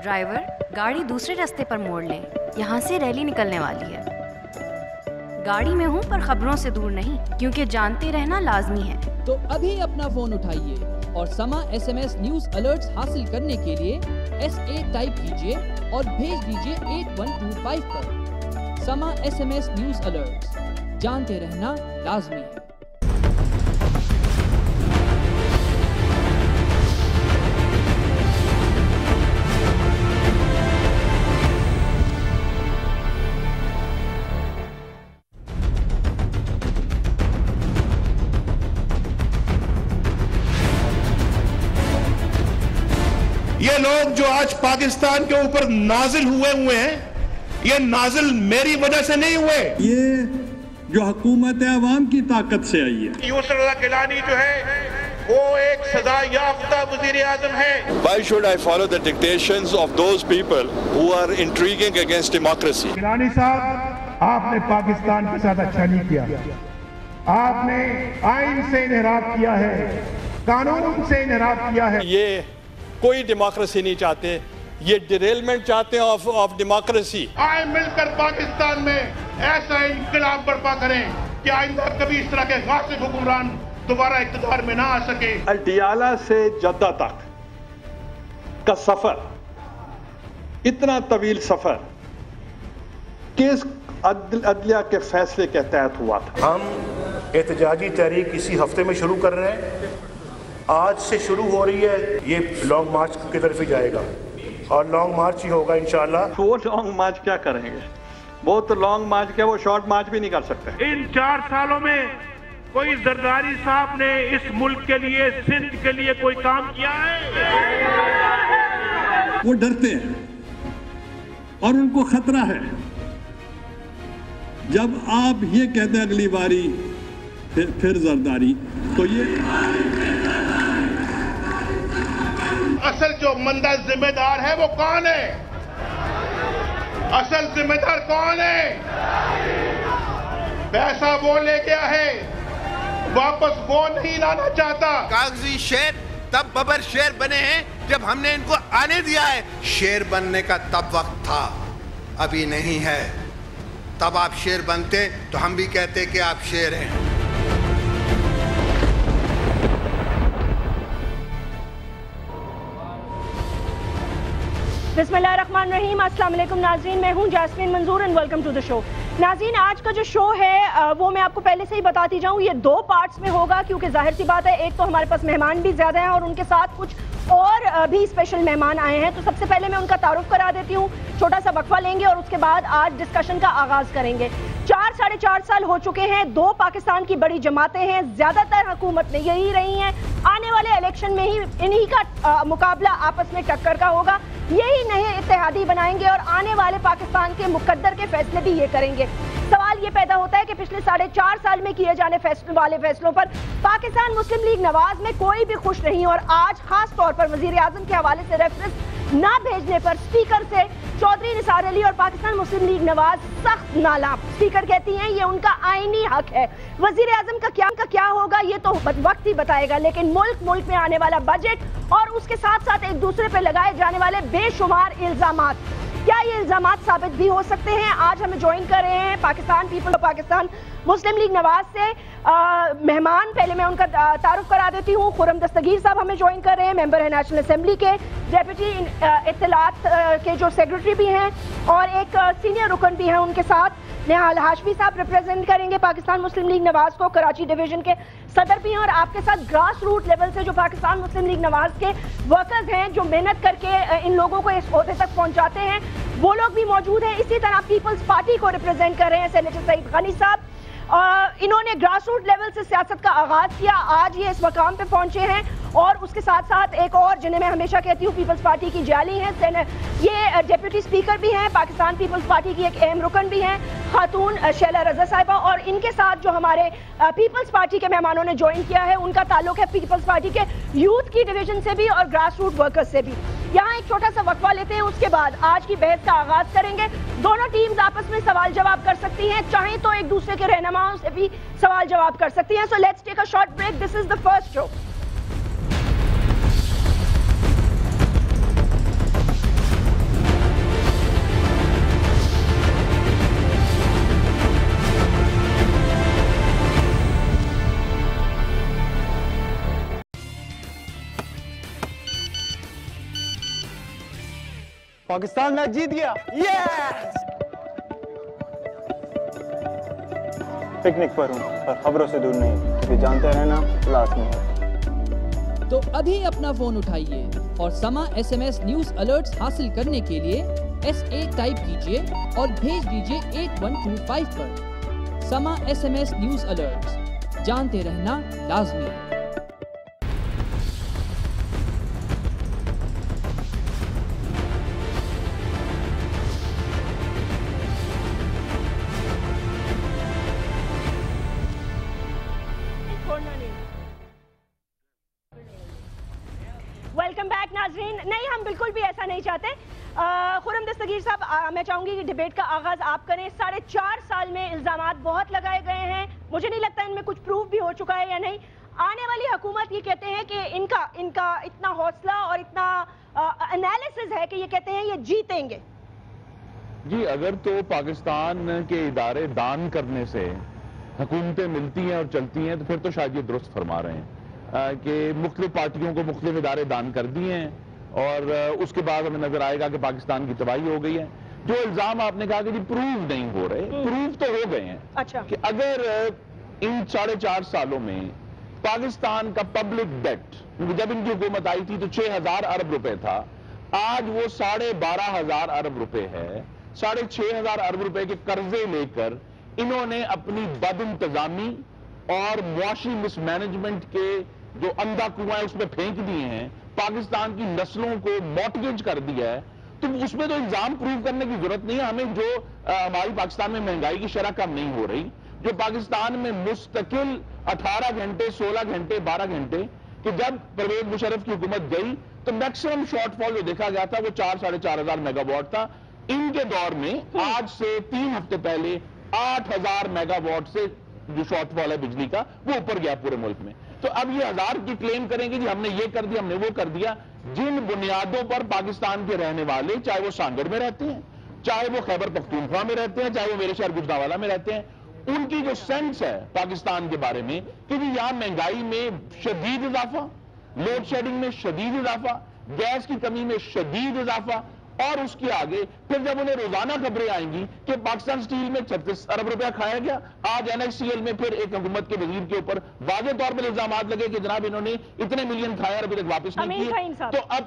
Driver گاڑی دوسرے راستے پر موڑ لیں، یہاں سے ریلی نکلنے والی ہے۔ گاڑی میں ہوں پر خبروں سے دور نہیں، کیونکہ جانتے رہنا لازمی ہے۔ تو ابھی اپنا فون اٹھائیے اور سما SMS نیوز الرٹس حاصل کرنے کے لیے SA ٹائپ کیجئے اور بھیج دیجئے 8125 پر۔ سما SMS نیوز الرٹس، جانتے رہنا لازمی ہے۔ یہ لوگ جو آج پاکستان کے اوپر نازل ہوئے ہیں، یہ نازل میری وجہ سے نہیں ہوئے، یہ جو حکومت عوام کی طاقت سے آئی ہے۔ یسر اللہ گیلانی جو ہے وہ ایک سزا یافتہ وزیر اعظم ہے۔ Why should I follow the dictations of those people who are intriguing against democracy? Gilani صاحب، آپ نے پاکستان کے ساتھ اچھا نہیں کیا، آپ نے آئین سے انحراف کیا ہے، قانون سے انحراف کیا ہے۔ یہ کوئی ڈیموکریسی نہیں چاہتے، یہ ڈیریلمنٹ چاہتے ہیں آف ڈیموکریسی۔ آئے مل کر پاکستان میں ایسا انقلاب برپا کریں کہ آئندہ کبھی اس طرح کے غاصب حکمران دوبارہ اقتدار میں نہ آ سکے۔ الڈیالہ سے جدہ تک کا سفر، اتنا طویل سفر کس عدلیہ کے فیصلے کے تحت ہوا تھا؟ ہم احتجاجی تحریک اسی ہفتے میں شروع کر رہے ہیں، آج سے شروع ہو رہی ہے، یہ لانگ مارچ کی طرف ہی جائے گا اور لانگ مارچ ہی ہوگا انشاءاللہ۔ وہ لانگ مارچ کیا کریں گے؟ وہ تو لانگ مارچ کیا، وہ شارٹ مارچ بھی نہیں کر سکتے۔ ان 4 سالوں میں کوئی زرداری صاحب نے اس ملک کے لیے، سندھ کے لیے کوئی کام کیا ہے؟ وہ ڈرتے ہیں اور ان کو خطرہ ہے۔ جب آپ یہ کہتے ہیں اگلی باری پھر زرداری، تو یہ اصل جو مندہ ذمہ دار ہے وہ کون ہے؟ اصل ذمہ دار کون ہے؟ پیسہ وہ لے گیا ہے، واپس وہ نہیں لانا چاہتا۔ کاغذی شیر تب ببر شیر بنے ہیں جب ہم نے ان کو آنے دیا ہے۔ شیر بننے کا تب وقت تھا، ابھی نہیں ہے۔ تب آپ شیر بنتے تو ہم بھی کہتے کہ آپ شیر ہیں۔ بسم اللہ الرحمن الرحیم، السلام علیکم ناظرین، میں ہوں Jasmine Manzoor and welcome to the show. ناظرین، آج کا جو شو ہے وہ میں آپ کو پہلے سے ہی بتاتی جاؤں، یہ 2 پارٹس میں ہوگا، کیونکہ ظاہر سی بات ہے ایک تو ہمارے پاس مہمان بھی زیادہ ہیں اور ان کے ساتھ کچھ اور بھی اسپیشل مہمان آئے ہیں۔ تو سب سے پہلے میں ان کا تعارف کرا دیتی ہوں، چھوٹا سا وقفہ لیں گے اور اس کے بعد آج ڈسکشن کا آغاز کریں گے۔ 4-4.5 سال ہو چکے ہیں، 2 پاکستان کی بڑی جماعتیں ہیں، زیادہ تر حکومت میں یہی رہی ہیں، آنے والے الیکشن میں ہی انہی کا مقابلہ آپس میں ٹکر کا ہوگا، یہی نئے اتحادی بنائیں گے اور آنے والے پاکستان کے مقدر کے فیصلے بھی یہ کریں گے۔ سوال یہ پیدا ہوتا ہے کہ پچھلے 4.5 سال میں کیے جانے والے فیصلوں پر پاکستان مسلم لیگ نواز میں کوئی بھی خوش نہیں، اور آج خاص طور پر وزیر اعظم کے حوالے سے ریفرنس نہ بھیجنے پر اسپیکر سے چودھری نثار علی اور پاکستان مسلم لیگ نواز سخت نالاں۔ اسپیکر کہتی ہیں یہ ان کا آئینی حق ہے۔ وزیر اعظم کا کیا ہوگا یہ تو وقت ہی بتائے گا، لیکن ملک میں آنے والا بجٹ اور اس کے ساتھ ساتھ ایک دوسرے پہ لگائے جانے والے بے شمار الزامات، کیا یہ الزامات ثابت بھی ہو سکتے ہیں؟ آج ہمیں جوائن کر رہے ہیں پاکستان مسلم لیگ نواز سے مہمان۔ پہلے میں ان کا تعارف کرا دیتی ہوں، خرم دستگیر صاحب ہمیں جوائن کر رہے ہیں، ممبر ہے نیشنل اسمبلی کے، ڈیپٹی اطلاعات کے جو سیکرٹری بھی ہیں اور ایک سینئر رکن بھی ہیں ان کے ساتھ۔ نہال ہاشمی صاحب ریپرزینٹ کریں گے پاکستان مسلم لیگ نواز کو، کراچی ڈویژن کے صدر بھی ہیں، اور آپ کے ساتھ گراس روٹ لیول سے جو پاکستان مسلم لیگ نواز کے ورکرز ہیں جو محنت کر کے ان لوگوں کو اس عہدے تک پہنچاتے ہیں، وہ لوگ بھی موجود ہیں۔ اسی طرح پیپلز پارٹی کو ریپرزینٹ کر رہے ہیں سینیٹر سعید غنی صاحب، انہوں نے گراس روٹ لیول سے سیاست کا آغاز کیا، آج یہ اس مقام پہ پہنچے ہیں، اور اس کے ساتھ ساتھ ایک اور جنہیں میں ہمیشہ کہتی ہوں پیپلز پارٹی کی جالی ہیں، یہ ڈیپٹی اسپیکر بھی ہیں، پاکستان پیپلز پارٹی کی ایک اہم رکن بھی ہیں خاتون شیلا رضا صاحبہ، اور ان کے ساتھ جو ہمارے پیپلز پارٹی کے مہمانوں نے جوائن کیا ہے ان کا تعلق ہے پیپلز پارٹی کے یوتھ کی ڈویژن سے بھی اور گراس روٹ ورکرز سے بھی۔ یہاں ایک چھوٹا سا وقفہ لیتے ہیں، اس کے بعد آج کی بحث کا آغاز کریں گے۔ دونوں ٹیمز آپس میں سوال جواب کر سکتی ہیں، چاہیں تو ایک دوسرے کے رہنماؤں سے بھی سوال جواب کر سکتی ہیں۔ So let's take a short break, this is the first show. Pakistan match جیت گیا. یس. پکنک پر ہوں پر خبروں سے دور نہیں, کیونکہ جانتے رہنا لازمی ہے. تو ابھی اپنا فون اٹھائیے اور سما SMS نیوز الرٹس حاصل کرنے کے لیے SA ٹائپ کیجئے اور بھیج دیجئے 8125 پر. سما SMS نیوز الرٹس, جانتے رہنا لازمی ہے. ویلکم بیک ناظرین. نہیں, ہم بالکل بھی ایسا نہیں چاہتے. خرم دستگیر صاحب, میں چاہوں گی کہ ڈیبیٹ کا آغاز آپ کریں. 4.5 سال میں الزامات بہت لگائے گئے ہیں, مجھے نہیں لگتا ان میں کچھ پروف بھی ہو چکا ہے یا نہیں. آنے والی حکومت یہ کہتے ہیں کہ ان کا اتنا حوصلہ اور اتنا انالیسز ہے کہ یہ کہتے ہیں یہ جیتیں گے. جی, اگر تو پاکستان کے ادارے دان کرنے سے حکومتیں ملتی ہیں اور چلتی ہیں تو پھر تو شاید یہ درست فرما رہے ہیں کہ مختلف پارٹیوں کو مختلف ادارے دان کر دیے ہیں اور اس کے بعد ہمیں نظر آئے گا کہ پاکستان کی تباہی ہو گئی ہے. جو الزام آپ نے کہا کہ جی پروف نہیں ہو رہے, پروف تو ہو گئے ہیں. اچھا, کہ اگر ان 4.5 سالوں میں پاکستان کا پبلک ڈیٹ, جب ان کی حکومت آئی تھی تو 6,000 ارب روپے تھا, آج وہ 12,500 ارب روپے ہے. 6,500 ارب روپے کے قرضے لے کر انہوں نے اپنی بد انتظامی اور معاشی مس مینجمنٹ کے جو اندھا کنواں اس میں پھینک دیے ہیں, پاکستان کی نسلوں کو مارٹگیج کر دیا ہے. تو اس میں تو الزام پروو کرنے کی ضرورت نہیں ہے ہمیں. جو ہماری پاکستان میں مہنگائی کی شرح کم نہیں ہو رہی, جو پاکستان میں مستقل 18 گھنٹے 16 گھنٹے 12 گھنٹے, کہ جب پرویز مشرف کی حکومت گئی تو میکسیمم شارٹ فال جو دیکھا گیا تھا وہ 4,500 میگا واٹ تھا. ان کے دور میں آج سے 3 ہفتے پہلے 8,000 میگا واٹ سے جو شارٹ فال ہے بجلی کا وہ اوپر گیا پورے ملک میں. تو اب یہ 1000 کی کلیم کریں گے جی ہم نے یہ کر دیا, ہم نے وہ کر دیا. جن بنیادوں پر پاکستان کے رہنے والے, چاہے وہ سانگڑ میں رہتے ہیں, چاہے وہ خیبر پختونخوا میں رہتے ہیں, چاہے وہ میرے شہر گجرانوالہ میں رہتے ہیں, ان کی جو سینس ہے پاکستان کے بارے میں کہ جی یہاں مہنگائی میں شدید اضافہ, لوڈ شیڈنگ میں شدید اضافہ, گیس کی کمی میں شدید اضافہ, اور اس کے آگے پھر جب انہیں روزانہ خبریں آئیں گی کہ پاکستان سٹیل میں 36 ارب روپیہ کھایا گیا, آج NICL میں پھر ایک حکومت کے وزیر کے اوپر واضح طور پر الزامات لگے کہ جناب انہوں نے اتنے ملین کھایا اور ابھی تک واپس نہیں کیے. تو اب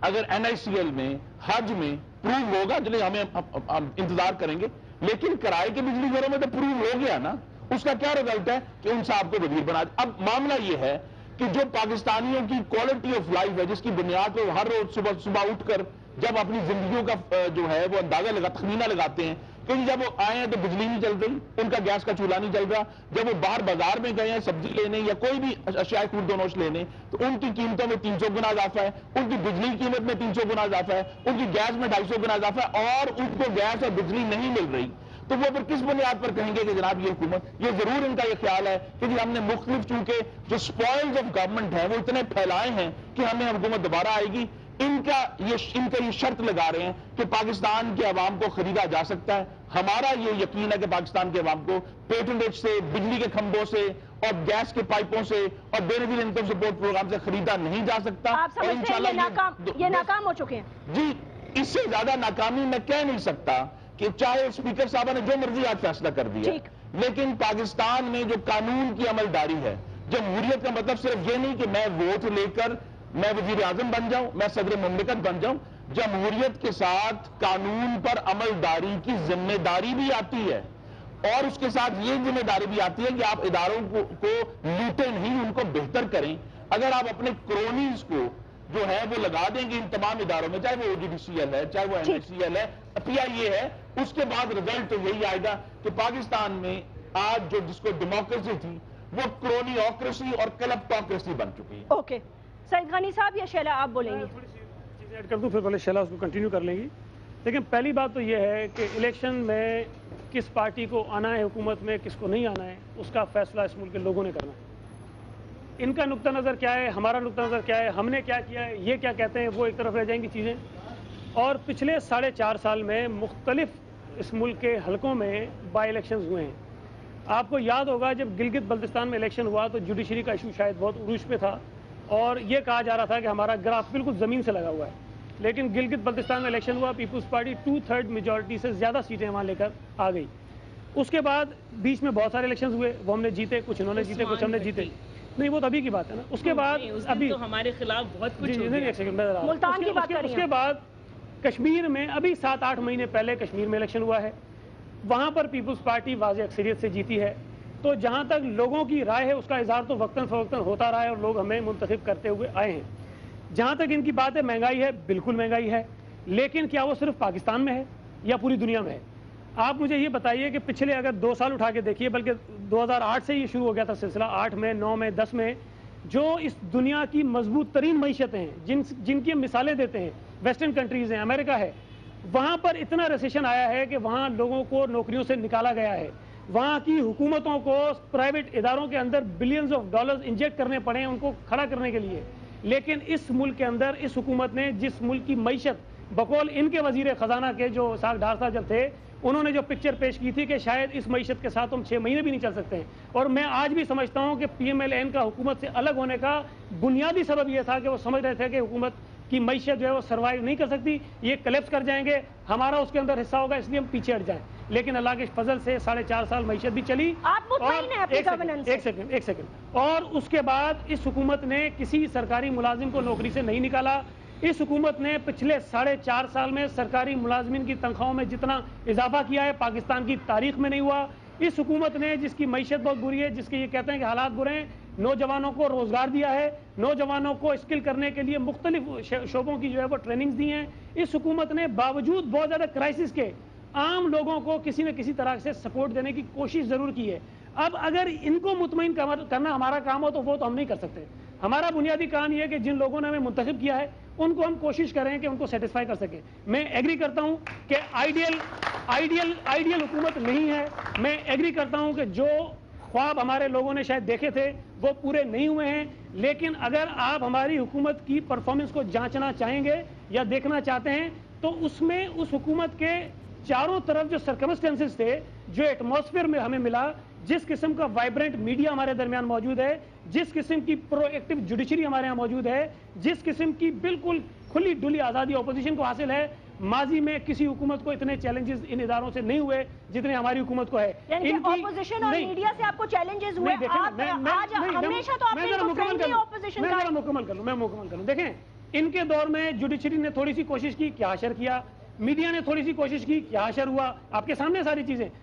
اگر NICL میں حج میں پروو ہوگا, چلے ہمیں انتظار کریں گے, لیکن کرائے کے بجلی گھروں میں تو پروو ہو گیا نا, اس کا کیا رزلٹ ہے کہ ان صاحب کو وزیر بنا. اب معاملہ یہ ہے کہ جو پاکستانیوں کی کوالٹی آف لائف ہے, جس کی بنیاد پہ ہر روز صبح اٹھ کر جب اپنی زندگیوں کا جو ہے وہ اندازہ تخمینہ لگاتے ہیں کہ جب وہ آئے ہیں تو بجلی نہیں چل رہی, ان کا گیس کا چولہا نہیں چل رہا, جب وہ باہر بازار میں گئے ہیں سبزی لینے یا کوئی بھی اشیاء خورد و نوش لینے تو ان کی قیمتوں میں 300 گنا اضافہ ہے, ان کی بجلی کی قیمت میں 300 گنا اضافہ ہے, ان کی گیس میں 250 گنا اضافہ ہے, اور ان کو گیس اور بجلی نہیں مل رہی. تو وہ پھر کس بنیاد پر کہیں گے کہ جناب یہ حکومت, یہ ضرور ان کا یہ خیال ہے کہ جی ہم نے مختلف چونکہ جو سپوائلز آف گورنمنٹ ہیں وہ اتنے پھیلائے ہیں کہ ہمیں حکومت دوبارہ آئے گی. ان کا یہ شرط لگا رہے ہیں کہ پاکستان کے عوام کو خریدا جا سکتا ہے. ہمارا یہ یقین ہے کہ پاکستان کے عوام کو پیٹرنیج سے, بجلی کے کھمبوں سے اور گیس کے پائپوں سے اور بینیفٹ انکم سپورٹ پروگرام سے خریدا نہیں جا سکتا. آپ سمجھتے ہیں یہ ناکام ہو چکے ہیں؟ جی, اس سے زیادہ ناکامی میں کہہ نہیں سکتا کہ چاہے اسپیکر صاحبہ نے جو مرضی آج فیصلہ کر دیا, لیکن پاکستان میں جو قانون کی عمل داری ہے, جمہوریت کا مطلب صرف یہ نہیں کہ میں ووٹ لے کر میں وزیر اعظم بن جاؤں, میں صدر مملکت بن جاؤں. جمہوریت کے ساتھ قانون پر عمل داری کی ذمہ داری بھی آتی ہے, اور اس کے ساتھ یہ ذمہ داری بھی آتی ہے کہ آپ اداروں کو لوٹیں نہیں, ان کو بہتر کریں. اگر آپ اپنے کرونیز کو جو ہے وہ لگا دیں گے ان تمام اداروں میں, چاہے وہ OGDCL ہے, چاہے وہ NICL ہے, PIA ہے, اس کے بعد رزلٹ تو یہی آئے گا کہ پاکستان میں آج جو جس کو ڈیموکریسی تھی وہ کرونیوکریسی اور کلپٹوکریسی بن چکی ہے. اوکے, سعید غنی صاحب یا شیلا آپ بولیں گے؟ تھوڑی سی چیزیں ایڈ کر دوں, پھر پہلے شیلا اس کو کنٹینیو کر لیں گی. لیکن پہلی بات تو یہ ہے کہ الیکشن میں کس پارٹی کو آنا ہے حکومت میں, کس کو نہیں آنا ہے, اس کا فیصلہ اس ملک کے لوگوں نے کرنا ہے. ان کا نقطہ نظر کیا ہے, ہمارا نقطہ نظر کیا ہے, ہم نے کیا کیا ہے, یہ کیا کہتے ہیں, وہ ایک طرف رہ جائیں گی چیزیں. اور پچھلے 4.5 سال میں مختلف اس ملک کے حلقوں میں بائی الیکشنز ہوئے ہیں. آپ کو یاد ہوگا جب گلگت بلتستان میں الیکشن ہوا تو جوڈیشری کا ایشو شاید بہت عروج پہ تھا, اور یہ کہا جا رہا تھا کہ ہمارا گراف بالکل زمین سے لگا ہوا ہے. لیکن گلگت بلتستان میں الیکشن ہوا, پیپلز پارٹی 2/3 میجورٹی سے زیادہ سیٹیں وہاں لے کر آ گئی. اس کے بعد بیچ میں بہت سارے الیکشنز ہوئے, وہ ہم نے جیتے, کچھ انہوں نے جیتے, کچھ ہم نے جیتے. نہیں وہ تو ابھی کی بات ہے نا. اس کے بعد ابھی ہمارے خلاف بہت کچھ ملتان کی بات کر رہی ہیں. اس کے بعد کشمیر میں ابھی 7-8 مہینے پہلے کشمیر میں الیکشن ہوا ہے, وہاں پر پیپلز پارٹی واضح اکثریت سے جیتی ہے. تو جہاں تک لوگوں کی رائے ہے اس کا اظہار تو وقتاً فوقتاً ہوتا رہا ہے اور لوگ ہمیں منتخب کرتے ہوئے آئے ہیں. جہاں تک ان کی بات ہے مہنگائی ہے, بالکل مہنگائی ہے, لیکن کیا وہ صرف پاکستان میں ہے یا پوری دنیا میں ہے؟ آپ مجھے یہ بتائیے کہ پچھلے اگر 2 سال اٹھا کے دیکھیے, بلکہ 2008 سے یہ شروع ہو گیا تھا سلسلہ, 8 میں, 9 میں, 10 میں, جو اس دنیا کی مضبوط ترین معیشتیں ہیں جن کی ہم مثالیں دیتے ہیں, ویسٹرن کنٹریز ہیں, امریکہ ہے, وہاں پر اتنا ریسیشن آیا ہے کہ وہاں لوگوں کو نوکریوں سے نکالا گیا ہے, وہاں کی حکومتوں کو پرائیویٹ اداروں کے اندر بلینز آف ڈالرز انجیکٹ کرنے پڑے ہیں ان کو کھڑا کرنے کے لیے. لیکن اس ملک کے اندر اس حکومت نے جس ملک کی معیشت بقول ان کے وزیر خزانہ کے جو اسحاق ڈار صاحب جب تھے, انہوں نے جو پکچر پیش کی تھی کہ شاید اس معیشت کے ساتھ ہم 6 مہینے بھی نہیں چل سکتے ہیں. اور میں آج بھی سمجھتا ہوں کہ PMLN کا حکومت سے الگ ہونے کا بنیادی سبب یہ تھا کہ وہ سمجھ رہے تھے کہ حکومت کی معیشت جو ہے وہ سروائیو نہیں کر سکتی, یہ کلیپس کر جائیں گے, ہمارا اس کے اندر حصہ ہوگا, اس لیے ہم پیچھے ہٹ جائیں. لیکن اللہ کے فضل سے 4.5 سال معیشت بھی چلی. ایک سیکنڈ, اور اس کے بعد اس حکومت نے کسی سرکاری ملازم کو نوکری سے نہیں نکالا. اس حکومت نے پچھلے 4.5 سال میں سرکاری ملازمین کی تنخواہوں میں جتنا اضافہ کیا ہے پاکستان کی تاریخ میں نہیں ہوا. اس حکومت نے جس کی معیشت بہت بری ہے, جس کے یہ کہتے ہیں کہ حالات برے ہیں, نوجوانوں کو روزگار دیا ہے, نوجوانوں کو اسکل کرنے کے لیے مختلف شعبوں کی جو ہے وہ ٹریننگز دی ہیں. اس حکومت نے باوجود بہت زیادہ کرائسس کے عام لوگوں کو کسی نہ کسی طرح سے سپورٹ دینے کی کوشش ضرور کی ہے. اب اگر ان کو مطمئن کرنا ہمارا کام ہو تو وہ تو ہم نہیں کر سکتے. ہمارا بنیادی کام یہ ہے کہ جن لوگوں نے ہمیں منتخب کیا ہے ان کو ہم کوشش کریں کہ ان کو سیٹسفائی کر سکیں. میں ایگری کرتا ہوں کہ آئیڈیل حکومت نہیں ہے. میں ایگری کرتا ہوں کہ جو خواب ہمارے لوگوں نے شاید دیکھے تھے وہ پورے نہیں ہوئے ہیں. لیکن اگر آپ ہماری حکومت کی پرفارمنس کو جانچنا چاہیں گے یا دیکھنا چاہتے ہیں تو اس میں اس حکومت کے چاروں طرف جو سرکمسٹینسز تھے, جو ایٹماسفیئر میں ہمیں ملا, جس قسم کا وائبرنٹ میڈیا ہمارے درمیان موجود ہے, جس قسم کی پرو ایکٹیو جوڈیشری ہمارے یہاں موجود ہے, جس قسم کی بالکل کھلی ڈلی آزادی اپوزیشن کو حاصل ہے, ماضی میں کسی حکومت کو اتنے چیلنجز ان اداروں سے نہیں ہوئے جتنے ہماری حکومت کو ہے. یعنی اپوزیشن اور میڈیا سے آپ کو چیلنجز ہوئے, آج ہمیشہ تو آپ نے فرینڈلی اپوزیشن کا. میں مکمل کروں. دیکھیں ان کے دور میں جوڈیشری نے تھوڑی سی کوشش کی, کیا حشر کیا, میڈیا نے تھوڑی سی کوشش کی, کیا حشر ہوا, آپ کے سامنے ساری چیزیں.